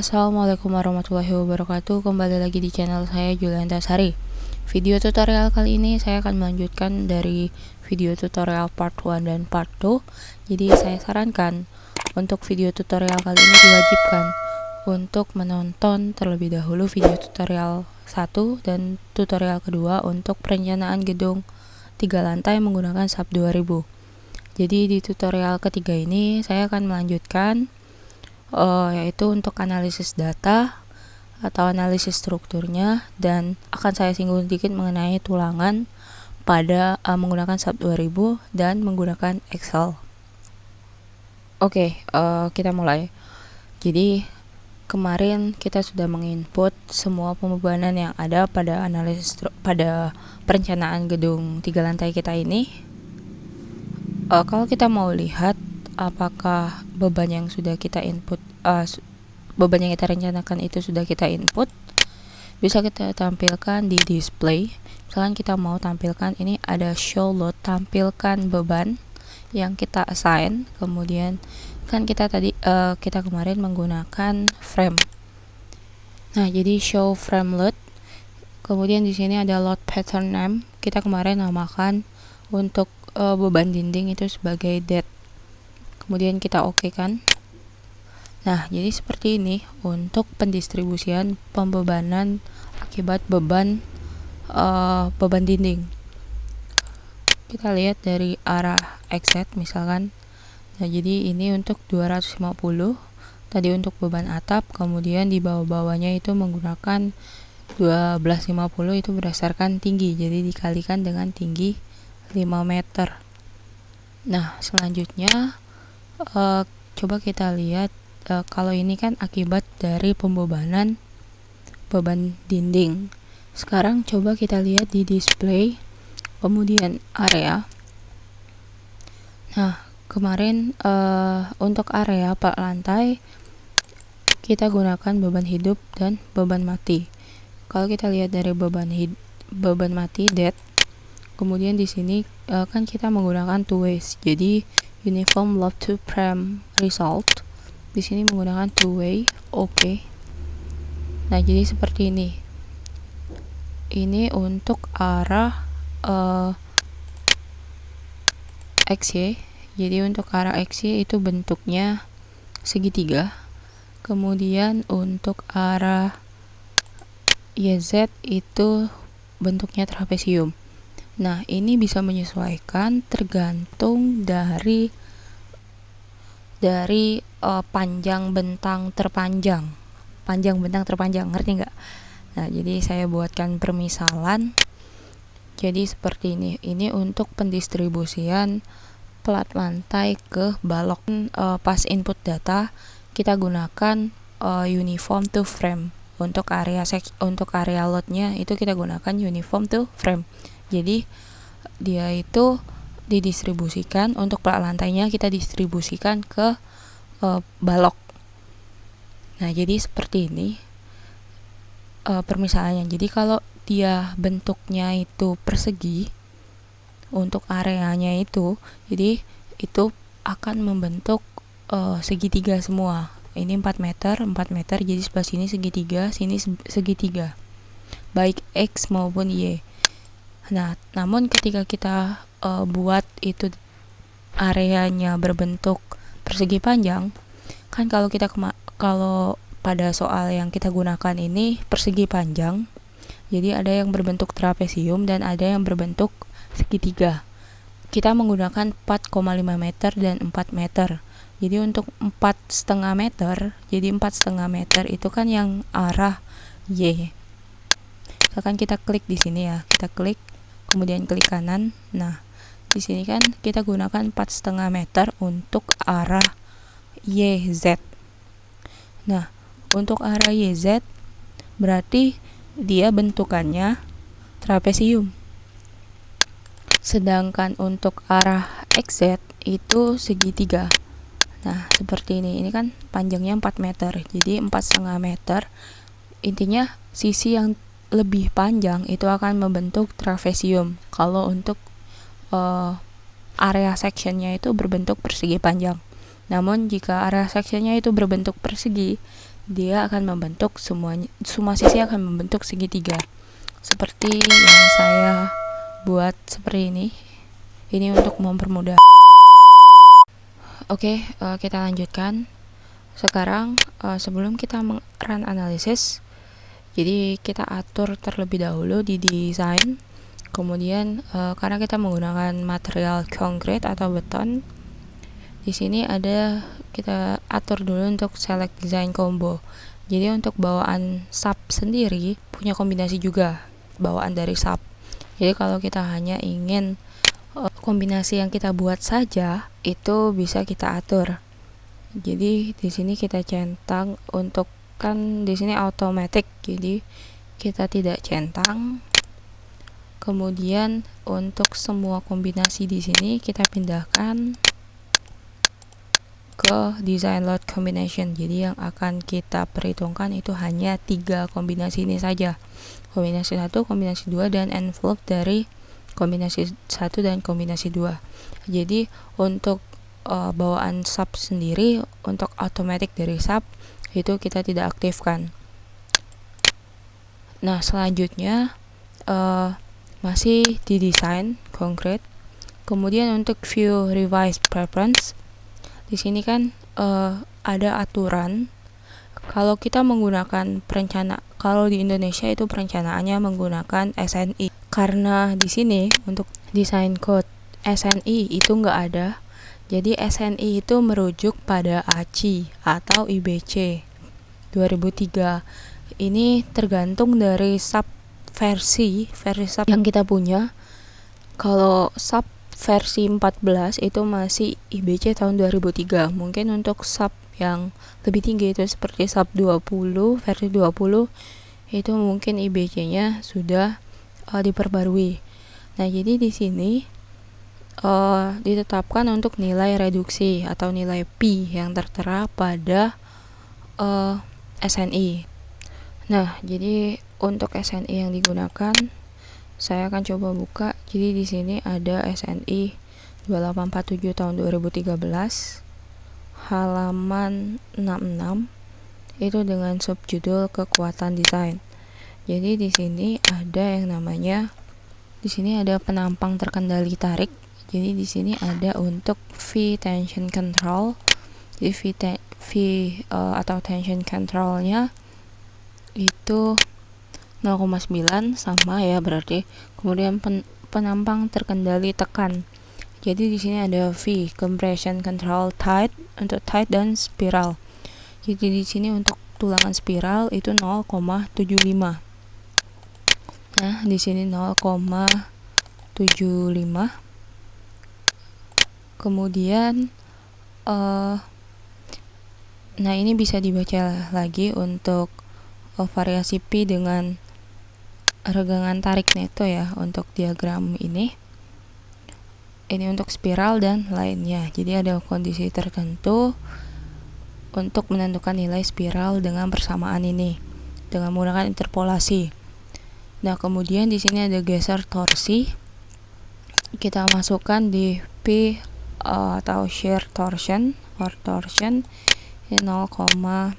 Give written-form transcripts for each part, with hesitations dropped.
Assalamualaikum warahmatullahi wabarakatuh. Kembali lagi di channel saya Julianta Sari. Video tutorial kali ini saya akan melanjutkan dari video tutorial part 1 dan part 2. Jadi saya sarankan untuk video tutorial kali ini diwajibkan untuk menonton terlebih dahulu video tutorial 1 dan tutorial kedua untuk perencanaan gedung 3 lantai menggunakan SAP 2000. Jadi di tutorial ketiga ini saya akan melanjutkan yaitu untuk analisis data atau analisis strukturnya, dan akan saya singgung sedikit mengenai tulangan pada menggunakan SAP 2000 dan menggunakan Excel. Oke, kita mulai. Jadi kemarin kita sudah menginput semua pembebanan yang ada pada analisis pada perencanaan gedung 3 lantai kita ini. Kalau kita mau lihat apakah beban yang sudah kita input, beban yang kita rencanakan itu sudah kita input, bisa kita tampilkan di display. Misalkan kita mau tampilkan ini ada show load, tampilkan beban yang kita assign. Kemudian kan kita kemarin menggunakan frame. Nah, jadi show frame load. Kemudian di sini ada load pattern name. Kita kemarin namakan untuk beban dinding itu sebagai dead. Kemudian kita oke kan. Nah, jadi seperti ini untuk pendistribusian pembebanan akibat beban dinding. Kita lihat dari arah XZ misalkan. Nah, jadi ini untuk 250 tadi untuk beban atap, kemudian di bawah-bawahnya itu menggunakan 1250 itu berdasarkan tinggi, jadi dikalikan dengan tinggi 5 meter. Nah, selanjutnya coba kita lihat kalau ini kan akibat dari pembebanan beban dinding. Sekarang coba kita lihat di display, kemudian area. Nah, kemarin untuk area per lantai kita gunakan beban hidup dan beban mati. Kalau kita lihat dari beban mati dead, kemudian di sini kan kita menggunakan two ways. Jadi uniform load to frame result di sini menggunakan two way. Oke. Nah, jadi seperti ini. Ini untuk arah XY. Jadi untuk arah XY itu bentuknya segitiga. Kemudian untuk arah YZ itu bentuknya trapesium. Nah, ini bisa menyesuaikan tergantung dari panjang bentang terpanjang. Ngerti nggak? Nah, jadi saya buatkan permisalan. Jadi seperti ini. Ini untuk pendistribusian plat lantai ke balok. Pas input data kita gunakan uniform to frame. Untuk area loadnya itu kita gunakan uniform to frame. Jadi dia itu didistribusikan untuk plat lantainya, kita distribusikan ke balok. Nah, jadi seperti ini permisalannya. Jadi kalau dia bentuknya itu persegi untuk areanya itu, jadi itu akan membentuk segitiga semua. Ini 4 meter, jadi sebelah sini segitiga, sini segitiga, baik X maupun Y. Nah, namun ketika kita buat itu areanya berbentuk persegi panjang, kan kalau pada soal yang kita gunakan ini persegi panjang, jadi ada yang berbentuk trapesium dan ada yang berbentuk segitiga. Kita menggunakan 4,5 meter dan 4 meter. Jadi untuk 4,5 meter, jadi 4,5 meter itu kan yang arah Y. Misalkan kita klik di sini ya, kita klik, kemudian klik kanan. Nah, di sini kan kita gunakan 4,5 meter untuk arah YZ. Nah, untuk arah YZ berarti dia bentukannya trapesium. Sedangkan untuk arah XZ itu segitiga. Nah, seperti ini. Ini kan panjangnya 4 meter. Jadi 4,5 meter. Intinya sisi yang lebih panjang itu akan membentuk trapesium. Kalau untuk area sectionnya itu berbentuk persegi panjang. Namun jika area sectionnya itu berbentuk persegi, dia akan membentuk semua sisi akan membentuk segitiga seperti yang saya buat seperti ini. Ini untuk mempermudah. Oke, kita lanjutkan. Sekarang sebelum kita run analisis, jadi kita atur terlebih dahulu di desain. Kemudian karena kita menggunakan material konkret atau beton, di sini ada kita atur dulu untuk select design combo. Jadi untuk bawaan sub sendiri punya kombinasi juga bawaan dari sub. Jadi kalau kita hanya ingin kombinasi yang kita buat saja, itu bisa kita atur. Jadi di sini kita centang untuk, kan di sini automatic, jadi kita tidak centang. Kemudian untuk semua kombinasi di sini kita pindahkan ke design load combination. Jadi yang akan kita perhitungkan itu hanya 3 kombinasi ini saja. Kombinasi 1, kombinasi 2, dan envelope dari kombinasi 1 dan kombinasi 2. Jadi untuk bawaan sub sendiri, untuk automatic dari sub itu kita tidak aktifkan. Nah, selanjutnya masih di desain konkret. Kemudian untuk view revise preference, di sini kan ada aturan kalau kita menggunakan kalau di Indonesia itu perencanaannya menggunakan SNI. Karena di sini untuk desain code SNI itu nggak ada. Jadi SNI itu merujuk pada ACI atau IBC 2003. Ini tergantung dari sub versi sub yang kita punya. Kalau sub versi 14 itu masih IBC tahun 2003. Mungkin untuk sub yang lebih tinggi itu seperti sub 20, versi 20 itu mungkin IBC-nya sudah diperbarui. Nah, jadi di sini ditetapkan untuk nilai reduksi atau nilai P yang tertera pada SNI. Nah, jadi untuk SNI yang digunakan, saya akan coba buka. Jadi di sini ada SNI 2847 tahun 2013, halaman 66, itu dengan subjudul kekuatan desain. Jadi di sini ada yang namanya, di sini ada penampang terkendali tarik. Jadi di sini ada untuk V tension control. Jadi V atau tension controlnya itu 0,9 sama ya berarti. Kemudian penampang terkendali tekan. Jadi di sini ada V compression control tight untuk tight dan spiral. Jadi di sini untuk tulangan spiral itu 0,75. Nah, di sini 0,75. Kemudian nah ini bisa dibaca lagi untuk variasi P dengan regangan tarik neto ya untuk diagram ini. Ini untuk spiral dan lainnya. Jadi ada kondisi tertentu untuk menentukan nilai spiral dengan persamaan ini dengan menggunakan interpolasi. Nah, kemudian di sini ada geser torsi. Kita masukkan di P atau shear torsion or torsion ini 0,75.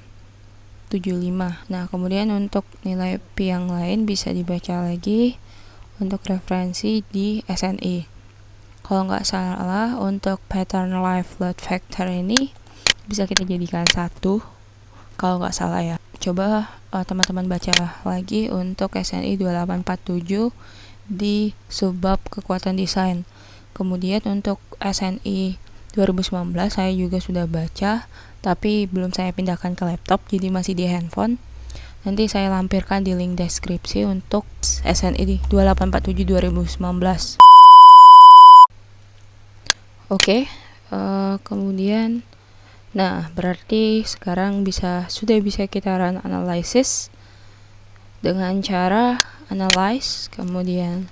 Nah, kemudian untuk nilai P yang lain bisa dibaca lagi untuk referensi di SNI. Kalau nggak salah untuk pattern life load factor ini bisa kita jadikan 1 kalau nggak salah ya. Coba teman-teman baca lagi untuk SNI 2847 di subbab kekuatan desain. Kemudian untuk SNI 2019 saya juga sudah baca, tapi belum saya pindahkan ke laptop, jadi masih di handphone. Nanti saya lampirkan di link deskripsi untuk SNI 2847 2019. Oke, kemudian nah, berarti sekarang sudah bisa kita run analysis dengan cara analyze, kemudian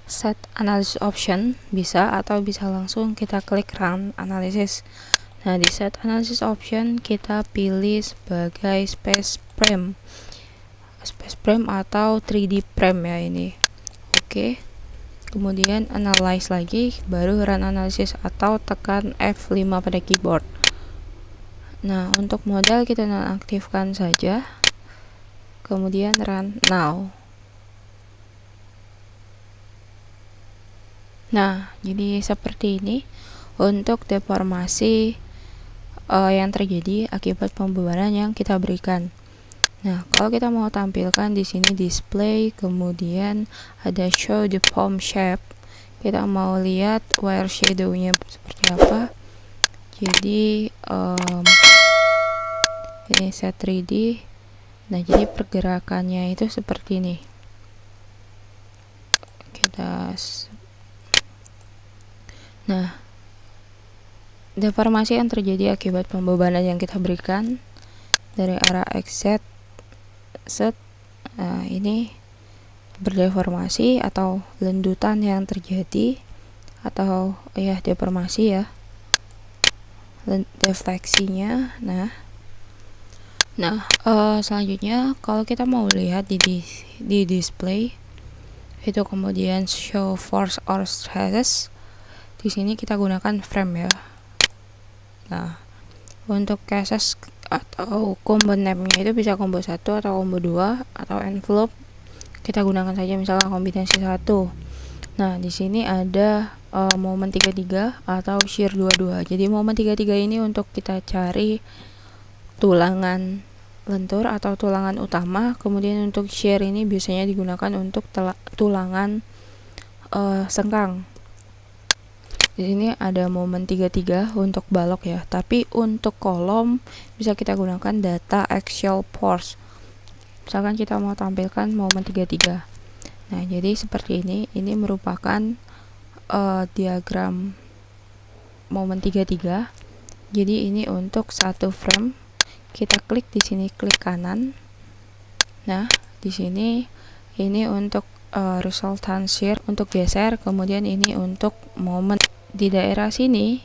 set analysis option bisa, atau bisa langsung kita klik run analysis. Nah, di set analysis option kita pilih sebagai space frame atau 3D frame ya ini. Oke. Kemudian analyze lagi, baru run analysis atau tekan F5 pada keyboard. Nah, untuk modal kita nonaktifkan saja, kemudian run now. Nah, jadi seperti ini untuk deformasi yang terjadi akibat pembebanan yang kita berikan. Nah, kalau kita mau tampilkan di sini display, kemudian ada show the form shape. Kita mau lihat wire shadow-nya seperti apa. Jadi ini set 3D. Nah, jadi pergerakannya itu seperti ini. Nah, deformasi yang terjadi akibat pembebanan yang kita berikan dari arah XZ set, ini berdeformasi atau lendutan yang terjadi, atau ya deformasi ya, defleksinya. Nah, selanjutnya kalau kita mau lihat di display itu, kemudian show force or stresses, di sini kita gunakan frame ya. Nah, untuk cases atau combo name-nya itu bisa combo 1 atau combo 2 atau envelope. Kita gunakan saja misalkan kombinasi 1. Nah, di sini ada momen 33 atau shear 22. Jadi momen 33 ini untuk kita cari tulangan lentur atau tulangan utama. Kemudian untuk shear ini biasanya digunakan untuk tulangan sengkang. Di sini ada momen 33 untuk balok ya, tapi untuk kolom bisa kita gunakan data axial force. Misalkan kita mau tampilkan momen 33. Nah, jadi seperti ini merupakan diagram momen 33. Jadi ini untuk satu frame. Kita klik di sini, klik kanan. Nah, di sini ini untuk resultant shear untuk geser, kemudian ini untuk momen. Di daerah sini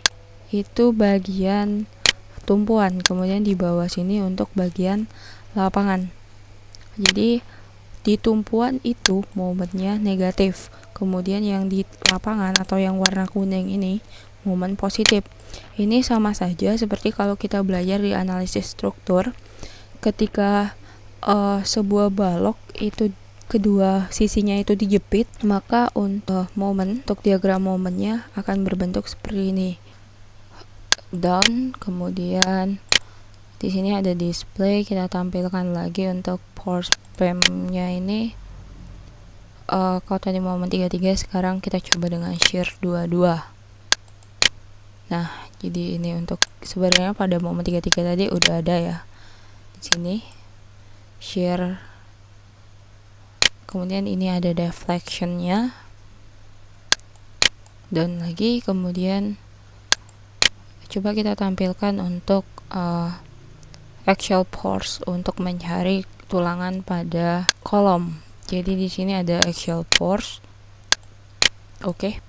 itu bagian tumpuan, kemudian di bawah sini untuk bagian lapangan. Jadi di tumpuan itu momennya negatif, kemudian yang di lapangan atau yang warna kuning ini momen positif. Ini sama saja seperti kalau kita belajar di analisis struktur, ketika sebuah balok itu kedua sisinya itu dijepit, maka untuk diagram momennya akan berbentuk seperti ini. Down, kemudian di sini ada display, kita tampilkan lagi untuk force frame-nya ini. Kalau tadi momen 33, sekarang kita coba dengan shear 22. Nah, jadi ini untuk sebenarnya pada momen 33 tadi udah ada ya. Di sini shear, kemudian ini ada deflection-nya, dan lagi, kemudian coba kita tampilkan untuk axial force untuk mencari tulangan pada kolom. Jadi di sini ada axial force. Oke.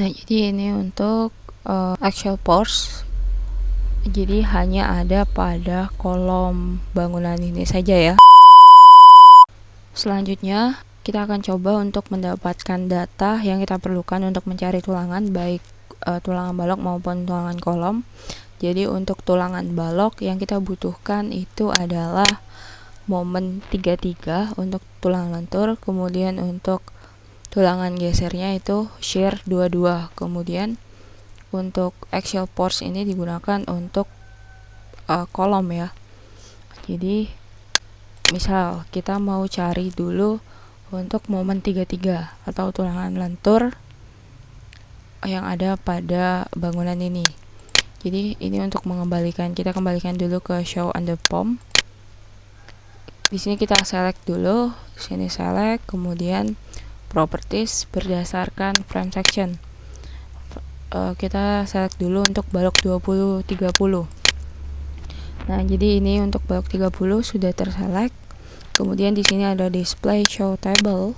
Nah, jadi ini untuk axial force. Jadi hanya ada pada kolom bangunan ini saja ya. Selanjutnya kita akan coba untuk mendapatkan data yang kita perlukan untuk mencari tulangan, baik tulangan balok maupun tulangan kolom. Jadi untuk tulangan balok yang kita butuhkan itu adalah momen 33 untuk tulang lentur, kemudian untuk tulangan gesernya itu shear 22. Kemudian untuk axial force ini digunakan untuk kolom ya. Jadi misal kita mau cari dulu untuk momen 33 atau tulangan lentur yang ada pada bangunan ini. Jadi ini untuk mengembalikan, kita kembalikan dulu ke show under form. Di sini kita select dulu, di sini select, kemudian properties berdasarkan frame section. Kita select dulu untuk balok 20-30. Nah, jadi ini untuk balok 30 sudah terselect. Kemudian di sini ada display show table.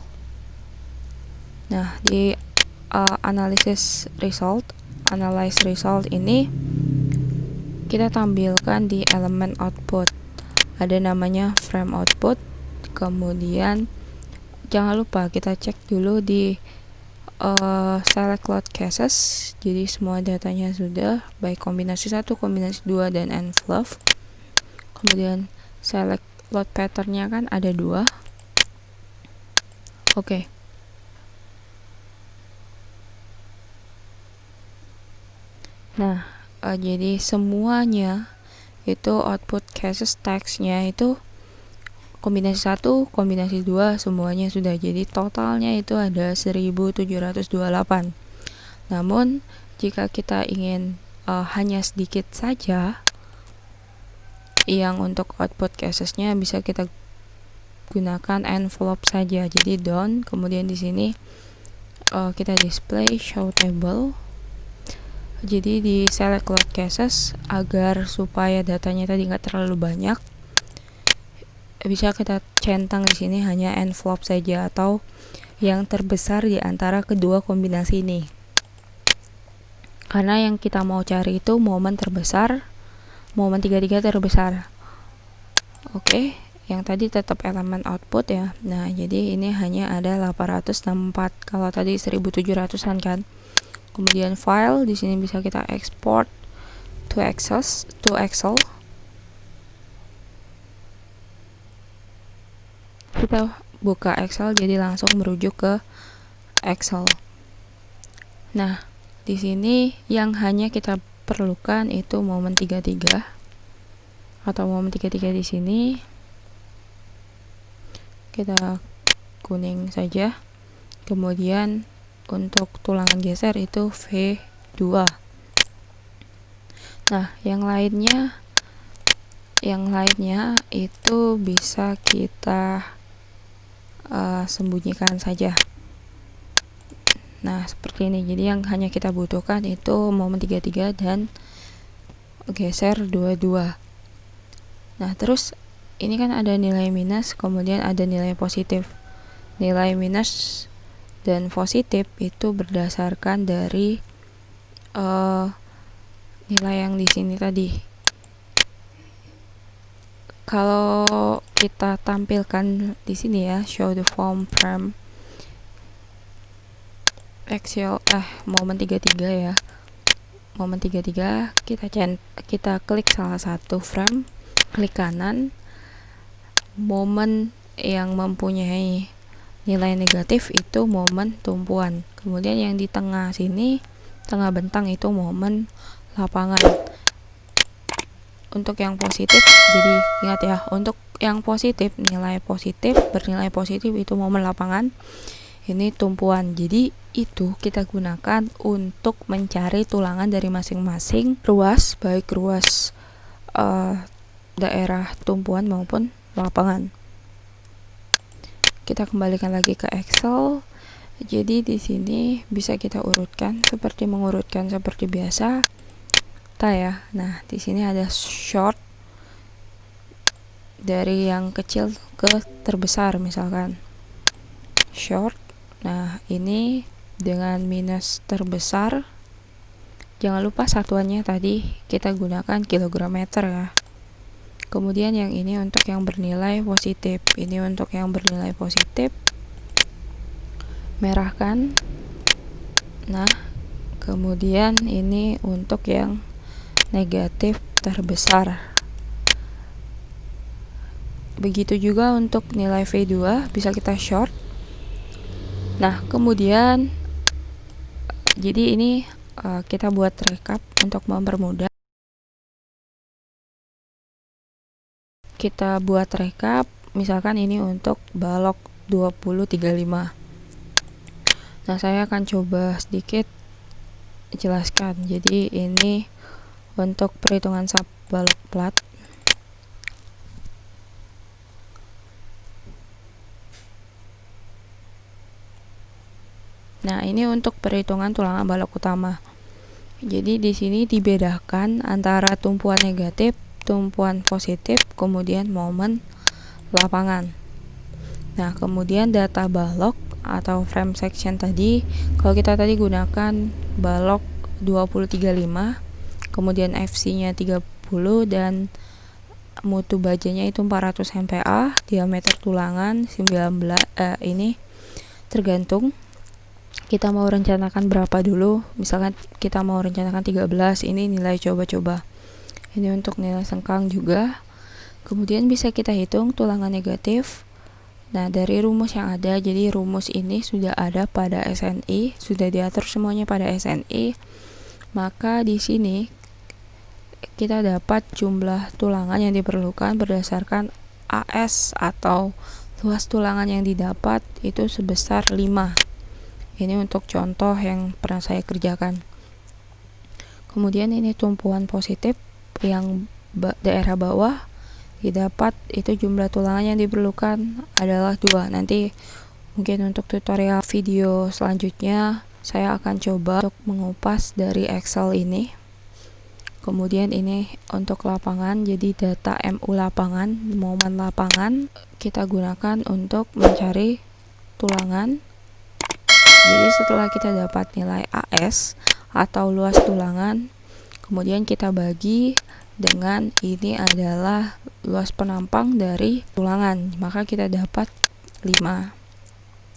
Nah, di analyze result ini kita tampilkan di elemen output. Ada namanya frame output. Kemudian jangan lupa kita cek dulu di select load cases, jadi semua datanya sudah, baik kombinasi 1, kombinasi 2, dan envelope. Kemudian select load patternnya kan ada 2. Oke. Nah, jadi semuanya itu output cases text-nya itu kombinasi 1, kombinasi 2 semuanya sudah. Jadi totalnya itu ada 1728. Namun jika kita ingin hanya sedikit saja yang untuk output casesnya, bisa kita gunakan envelope saja. Jadi down, kemudian di sini kita display show table. Jadi di select load cases, agar supaya datanya tadi nggak terlalu banyak, bisa kita centang di sini hanya envelope saja atau yang terbesar di antara kedua kombinasi ini. Karena yang kita mau cari itu momen terbesar, momen 33 terbesar. Oke, yang tadi tetap elemen output ya. Nah, jadi ini hanya ada 864. Kalau tadi 1700-an kan. Kemudian file di sini bisa kita export to Excel. Kita buka Excel, jadi langsung merujuk ke Excel. Nah, di sini yang hanya kita perlukan itu momen 33 atau momen 33 di sini. Kita kuning saja. Kemudian untuk tulangan geser itu V2. Nah, yang lainnya itu bisa kita sembunyikan saja. Nah, seperti ini. Jadi yang hanya kita butuhkan itu momen 33 dan geser 22. Nah, terus ini kan ada nilai minus, kemudian ada nilai positif. Nilai minus dan positif itu berdasarkan dari nilai yang di sini tadi. Kalau kita tampilkan di sini ya, show the form frame Excel momen 33 ya. Momen 33 kita klik salah satu frame, klik kanan. Momen yang mempunyai nilai negatif itu momen tumpuan. Kemudian yang di tengah sini, tengah bentang itu momen lapangan. Untuk yang positif, jadi ingat ya, untuk yang positif, nilai positif bernilai positif itu momen lapangan. Ini tumpuan. Jadi itu kita gunakan untuk mencari tulangan dari masing-masing ruas, baik ruas daerah tumpuan maupun lapangan. Kita kembalikan lagi ke Excel. Jadi di sini bisa kita urutkan seperti mengurutkan seperti biasa. Ya. Nah, di sini ada short dari yang kecil ke terbesar misalkan. Short. Nah, ini dengan minus terbesar. Jangan lupa satuannya tadi kita gunakan kilogram-meter ya. Kemudian yang ini untuk yang bernilai positif. Ini untuk yang bernilai positif. Merah kan? Nah, kemudian ini untuk yang negatif terbesar. Begitu juga untuk nilai V2 bisa kita short. Nah, kemudian jadi ini kita buat recap untuk mempermudah. Kita buat recap, misalkan ini untuk balok 2035. Nah, saya akan coba sedikit jelaskan. Jadi ini untuk perhitungan sub balok plat. Nah, ini untuk perhitungan tulangan balok utama. Jadi di sini dibedakan antara tumpuan negatif, tumpuan positif, kemudian momen lapangan. Nah, kemudian data balok atau frame section tadi, kalau kita tadi gunakan balok 2035, kemudian FC-nya 30 dan mutu bajanya itu 400 MPa, diameter tulangan 19 ini tergantung. kita mau rencanakan berapa dulu. Misalkan kita mau rencanakan 13, ini nilai coba-coba. Ini untuk nilai sengkang juga. Kemudian bisa kita hitung tulangan negatif. Nah, dari rumus yang ada, jadi rumus ini sudah ada pada SNI, sudah diatur semuanya pada SNI. Maka di sini kita dapat jumlah tulangan yang diperlukan berdasarkan AS atau luas tulangan yang didapat itu sebesar 5. Ini untuk contoh yang pernah saya kerjakan. Kemudian ini tumpuan positif yang daerah bawah didapat itu jumlah tulangan yang diperlukan adalah 2. Nanti mungkin untuk tutorial video selanjutnya saya akan coba untuk mengupas dari Excel ini. Kemudian ini untuk lapangan, jadi data MU lapangan, momen lapangan kita gunakan untuk mencari tulangan. Jadi setelah kita dapat nilai AS atau luas tulangan, kemudian kita bagi dengan ini adalah luas penampang dari tulangan, maka kita dapat 5.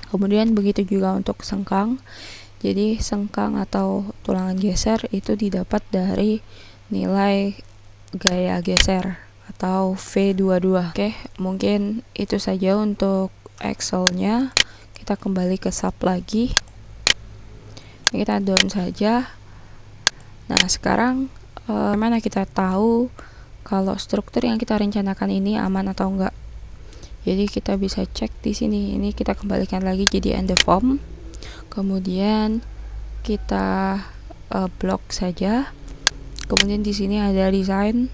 Kemudian begitu juga untuk sengkang. Jadi sengkang atau tulangan geser itu didapat dari nilai gaya geser atau V22. Oke, mungkin itu saja untuk Excel-nya. Kita kembali ke SAP lagi. Kita down saja. Nah, sekarang mana kita tahu kalau struktur yang kita rencanakan ini aman atau enggak. Jadi kita bisa cek di sini. Ini kita kembalikan lagi jadi end the form. Kemudian kita blok saja. Kemudian di sini ada desain.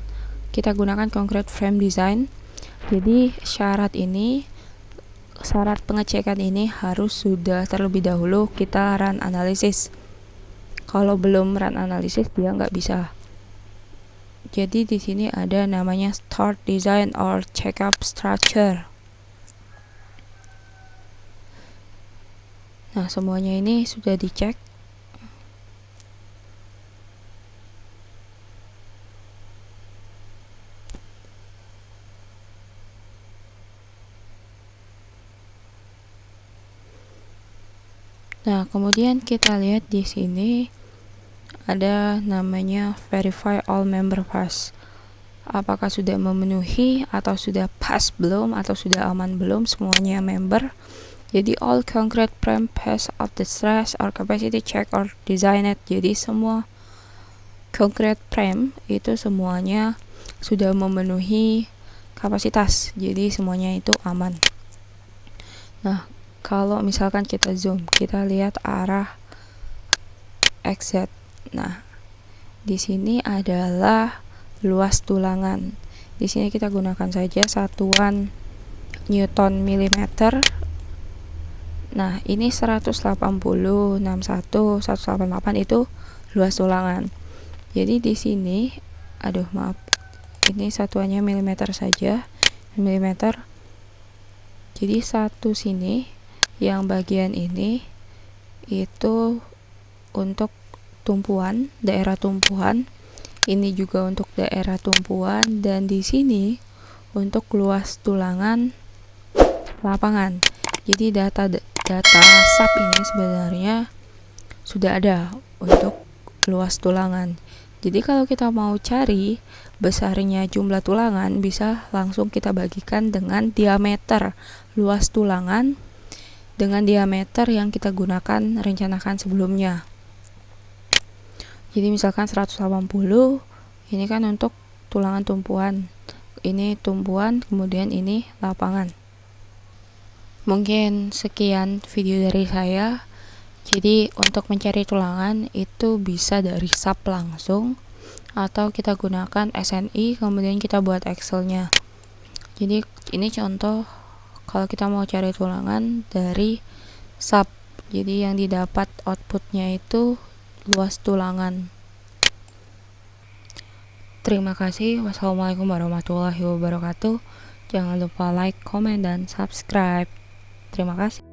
Kita gunakan concrete frame design. Jadi syarat pengecekan ini harus sudah terlebih dahulu kita run analisis. Kalau belum run analisis dia nggak bisa. Jadi di sini ada namanya start design or check up structure. Nah, semuanya ini sudah dicek. Nah, kemudian kita lihat di sini ada namanya verify all member pass. Apakah sudah memenuhi atau sudah pass belum atau sudah aman belum semuanya member. Jadi all concrete frame pass of the stress or capacity check or designed. Jadi semua concrete frame itu semuanya sudah memenuhi kapasitas. Jadi semuanya itu aman. Nah, kalau misalkan kita zoom, kita lihat arah XZ. Nah, di sini adalah luas tulangan. Di sini kita gunakan saja satuan Newton milimeter. Nah, ini 180, 61, 188 itu luas tulangan. Jadi di sini, ini satuannya milimeter saja, milimeter. Jadi satu sini, yang bagian ini itu untuk tumpuan, daerah tumpuan. Ini juga untuk daerah tumpuan, dan di sini untuk luas tulangan lapangan. Jadi data SAP ini sebenarnya sudah ada untuk luas tulangan. Jadi kalau kita mau cari besarnya jumlah tulangan, bisa langsung kita bagikan dengan diameter luas tulangan dengan diameter yang kita gunakan rencanakan sebelumnya. Jadi misalkan 180, ini kan untuk tulangan tumpuan. Ini tumpuan, kemudian ini lapangan. Mungkin sekian video dari saya. Jadi untuk mencari tulangan itu bisa dari SAP langsung atau kita gunakan SNI kemudian kita buat Excel-nya. Jadi ini contoh kalau kita mau cari tulangan dari SAP. Jadi yang didapat outputnya itu luas tulangan. Terima kasih. Wassalamualaikum warahmatullahi wabarakatuh. Jangan lupa like, comment, dan subscribe. Terima kasih.